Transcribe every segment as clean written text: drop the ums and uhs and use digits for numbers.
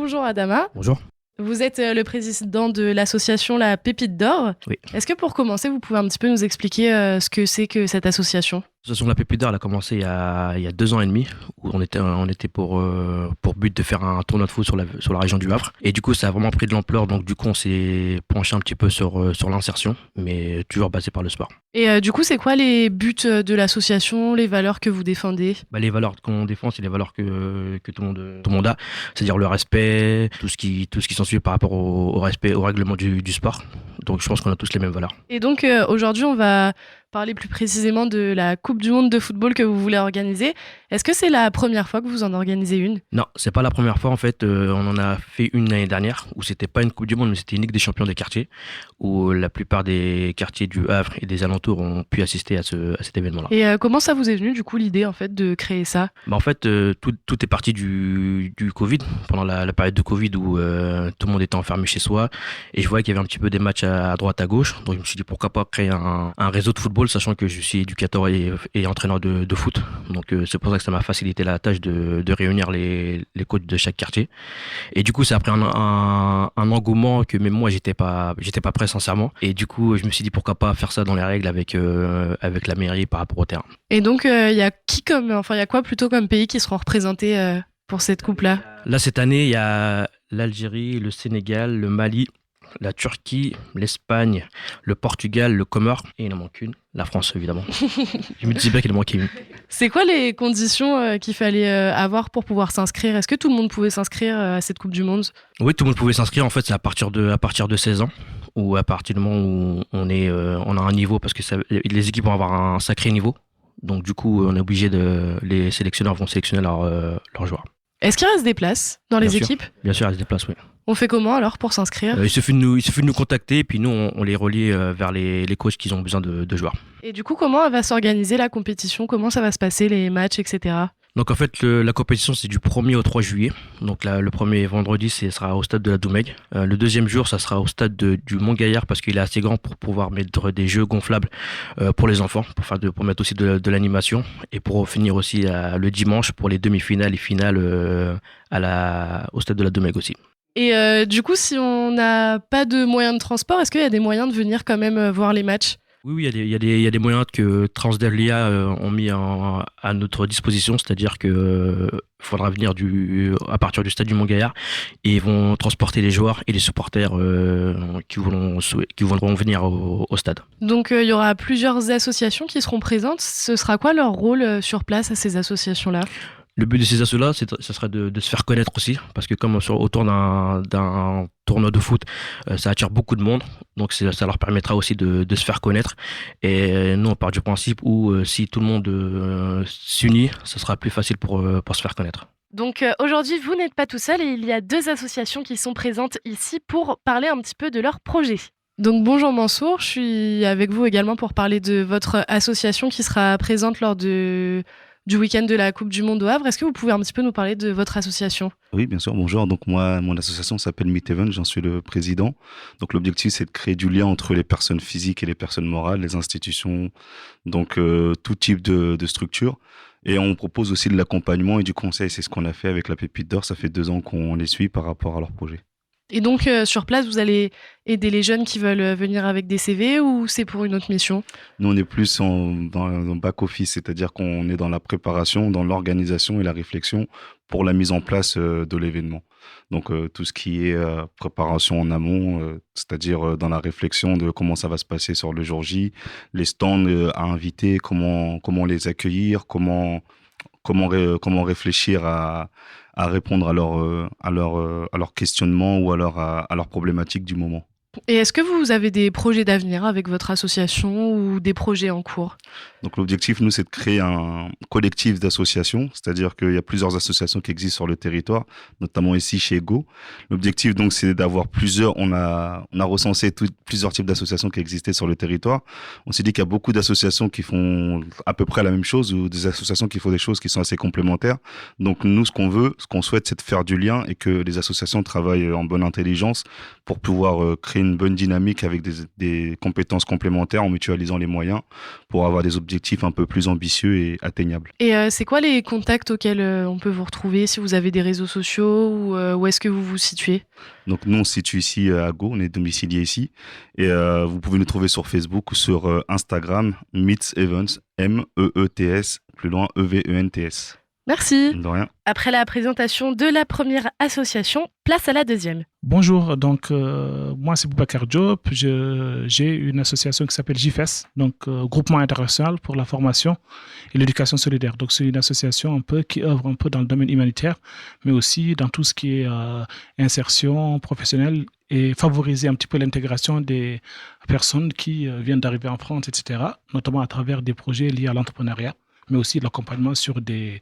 Bonjour Adama. Bonjour. Vous êtes le président de l'association La Pépite d'Or. Oui. Est-ce que pour commencer, vous pouvez un petit peu nous expliquer ce que c'est que cette association ? L'association La Pépite d'Or, elle a commencé il y a 2 ans et demi, où on était pour but de faire un tournoi de foot sur la région du Havre. Et du coup, ça a vraiment pris de l'ampleur, donc du coup, on s'est penché un petit peu sur l'insertion, mais toujours basé par le sport. Et du coup, c'est quoi les buts de l'association, les valeurs que vous défendez ? Les valeurs qu'on défend, c'est les valeurs que tout le monde a, c'est-à-dire le respect, tout ce qui s'ensuit par rapport au respect, au règlement du sport. Donc je pense qu'on a tous les mêmes valeurs. Et donc aujourd'hui, on va parler plus précisément de la Coupe du Monde de football que vous voulez organiser. Est-ce que c'est la première fois que vous en organisez une ? Non, c'est pas la première fois. En fait, on en a fait une l'année dernière, où c'était pas une Coupe du Monde, mais c'était une Ligue des champions des quartiers, où la plupart des quartiers du Havre et des alentours ont pu assister à cet événement-là. Et comment ça vous est venu du coup l'idée en fait de créer ça ? En fait, tout est parti du Covid, pendant la période de Covid où tout le monde était enfermé chez soi, et je voyais qu'il y avait un petit peu des matchs à droite à gauche, donc je me suis dit pourquoi pas créer un réseau de football, sachant que je suis éducateur et entraîneur de foot, donc c'est pour ça que ça m'a facilité la tâche de réunir les coachs de chaque quartier. Et du coup ça a pris un engouement que même moi j'étais pas prêt sincèrement, et du coup je me suis dit pourquoi pas faire ça dans les règles avec la mairie par rapport au terrain. Et donc il y a quoi plutôt comme pays qui seront représentés pour cette coupe-là ? Là cette année il y a l'Algérie, le Sénégal, le Mali, la Turquie, l'Espagne, le Portugal, le Comore, et il en manque une, la France évidemment. Je me disais bien qu'il en manquait une. C'est quoi les conditions qu'il fallait avoir pour pouvoir s'inscrire ? Est-ce que tout le monde pouvait s'inscrire à cette Coupe du Monde ? Oui, tout le monde pouvait s'inscrire, en fait c'est à partir de 16 ans, ou à partir du moment où on a un niveau, parce que les équipes vont avoir un sacré niveau, donc du coup on est obligé les sélectionneurs vont sélectionner leurs joueurs. Est-ce qu'il reste des places dans les équipes ? Bien sûr, il reste des places, oui. On fait comment alors pour s'inscrire ? Il suffit de nous contacter, et puis nous on les relie vers les coachs qui ont besoin de joueurs. Et du coup, comment va s'organiser la compétition ? Comment ça va se passer, les matchs, etc. Donc en fait, la compétition c'est du 1er au 3 juillet. Donc là, le premier vendredi, ça sera au stade de la Doumègue. Le deuxième jour, ça sera au stade du Mont-Gaillard, parce qu'il est assez grand pour pouvoir mettre des jeux gonflables pour les enfants, pour mettre aussi de l'animation, et pour finir aussi le dimanche pour les demi-finales et finales au stade de la Doumègue aussi. Et du coup, si on n'a pas de moyens de transport, est-ce qu'il y a des moyens de venir quand même voir les matchs ? Oui, il y a des moyens que Transdev l'IA ont mis à notre disposition, c'est-à-dire que faudra venir à partir du stade du Mont-Gaillard, et ils vont transporter les joueurs et les supporters qui voudront venir au stade. Donc il y aura plusieurs associations qui seront présentes. Ce sera quoi leur rôle sur place à ces associations-là ? Le but de ces assos-là, ça serait de se faire connaître aussi, parce que comme autour d'un tournoi de foot, ça attire beaucoup de monde, donc ça leur permettra aussi de se faire connaître. Et nous, on part du principe où si tout le monde s'unit, ça sera plus facile pour se faire connaître. Donc aujourd'hui, vous n'êtes pas tout seul, et il y a 2 associations qui sont présentes ici pour parler un petit peu de leur projet. Donc bonjour Mansour, je suis avec vous également pour parler de votre association qui sera présente lors du week-end de la Coupe du Monde au Havre. Est-ce que vous pouvez un petit peu nous parler de votre association ? Oui, bien sûr. Bonjour. Donc moi, mon association s'appelle Meet Even, j'en suis le président. Donc l'objectif, c'est de créer du lien entre les personnes physiques et les personnes morales, les institutions, donc tout type de structure. Et on propose aussi de l'accompagnement et du conseil. C'est ce qu'on a fait avec la Pépite d'Or. Ça fait 2 ans qu'on les suit par rapport à leur projet. Et donc sur place, vous allez aider les jeunes qui veulent venir avec des CV, ou c'est pour une autre mission ? Nous, on est plus dans back-office, c'est-à-dire qu'on est dans la préparation, dans l'organisation et la réflexion pour la mise en place de l'événement. Donc tout ce qui est préparation en amont, c'est-à-dire dans la réflexion de comment ça va se passer sur le jour J, les stands à inviter, comment les accueillir, comment réfléchir à répondre à leur questionnement ou à leur problématique du moment. Et est-ce que vous avez des projets d'avenir avec votre association ou des projets en cours ? Donc l'objectif, nous, c'est de créer un collectif d'associations, c'est-à-dire qu'il y a plusieurs associations qui existent sur le territoire, notamment ici chez Ego. L'objectif, donc, c'est d'avoir on a recensé plusieurs types d'associations qui existaient sur le territoire. On s'est dit qu'il y a beaucoup d'associations qui font à peu près la même chose, ou des associations qui font des choses qui sont assez complémentaires. Donc nous, ce qu'on souhaite, c'est de faire du lien et que les associations travaillent en bonne intelligence pour pouvoir créer créer une bonne dynamique avec des compétences complémentaires en mutualisant les moyens pour avoir des objectifs un peu plus ambitieux et atteignables. Et c'est quoi les contacts auxquels on peut vous retrouver si vous avez des réseaux sociaux ou où est-ce que vous vous situez? Donc nous, on se situe ici à Go, on est domicilié ici. Et vous pouvez nous trouver sur Facebook ou sur Instagram, Meets Events, MEETS, plus loin EVENTS. Merci. De rien. Après la présentation de la première association, place à la deuxième. Bonjour, donc moi c'est Boubacar Diop, j'ai une association qui s'appelle GIFES, donc Groupement International pour la Formation et l'Éducation Solidaire. Donc c'est une association un peu qui œuvre un peu dans le domaine humanitaire, mais aussi dans tout ce qui est insertion professionnelle et favoriser un petit peu l'intégration des personnes qui viennent d'arriver en France, etc., notamment à travers des projets liés à l'entrepreneuriat, mais aussi l'accompagnement sur des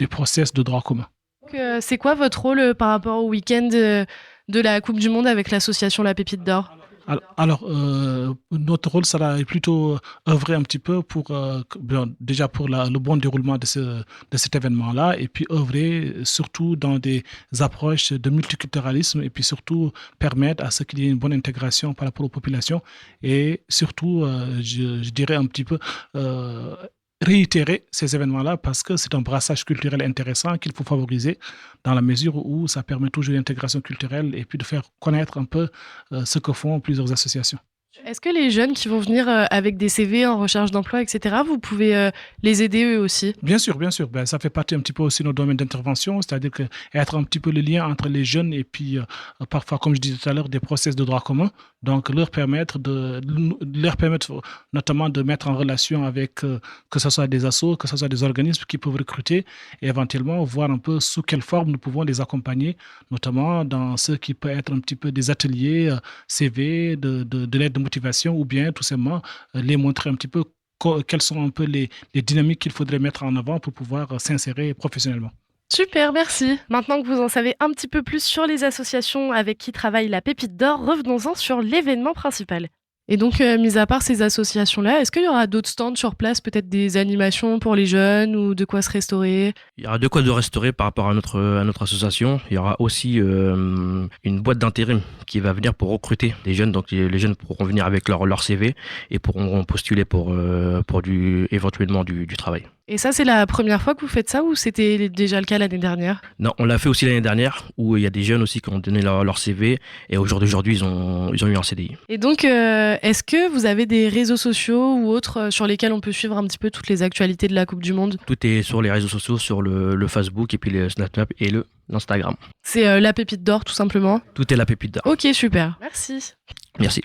process de droit commun. Donc, c'est quoi votre rôle par rapport au week-end de la Coupe du Monde avec l'association La Pépite d'Or? Alors, notre rôle sera plutôt œuvrer un petit peu pour, déjà pour le bon déroulement de cet événement-là, et puis œuvrer surtout dans des approches de multiculturalisme, et puis surtout permettre à ce qu'il y ait une bonne intégration par rapport aux populations, et surtout, je dirais un petit peu, réitérer ces événements-là parce que c'est un brassage culturel intéressant qu'il faut favoriser dans la mesure où ça permet toujours l'intégration culturelle et puis de faire connaître un peu ce que font plusieurs associations. Est-ce que les jeunes qui vont venir avec des CV en recherche d'emploi, etc., vous pouvez les aider eux aussi? Bien sûr, bien sûr. Ben, ça fait partie un petit peu aussi de notre domaine d'intervention, c'est-à-dire que être un petit peu le lien entre les jeunes et puis parfois, comme je disais tout à l'heure, des process de droit commun. Donc, leur permettre notamment de mettre en relation avec que ce soit des assos, que ce soit des organismes qui peuvent recruter et éventuellement voir un peu sous quelle forme nous pouvons les accompagner, notamment dans ce qui peut être un petit peu des ateliers CV, de l'aide de motivation ou bien tout simplement les montrer un petit peu quelles sont un peu les dynamiques qu'il faudrait mettre en avant pour pouvoir s'insérer professionnellement. Super, merci. Maintenant que vous en savez un petit peu plus sur les associations avec qui travaille la Pépite d'Or, revenons-en sur l'événement principal. Et donc, mis à part ces associations-là, est-ce qu'il y aura d'autres stands sur place, peut-être des animations pour les jeunes ou de quoi se restaurer? Il y aura de quoi de restaurer par rapport à notre association. Il y aura aussi une boîte d'intérim qui va venir pour recruter des jeunes. Donc les jeunes pourront venir avec leur CV et pourront postuler pour éventuellement du travail. Et ça, c'est la première fois que vous faites ça ou c'était déjà le cas l'année dernière? Non, on l'a fait aussi l'année dernière où il y a des jeunes aussi qui ont donné leur CV et au jour d'aujourd'hui, ils ont eu un CDI. Et donc, est-ce que vous avez des réseaux sociaux ou autres sur lesquels on peut suivre un petit peu toutes les actualités de la Coupe du Monde? Tout est sur les réseaux sociaux, sur le Facebook et puis le Snapchat et l'Instagram. C'est la Pépite d'Or tout simplement? Tout est la Pépite d'Or. Ok, super. Merci. Merci.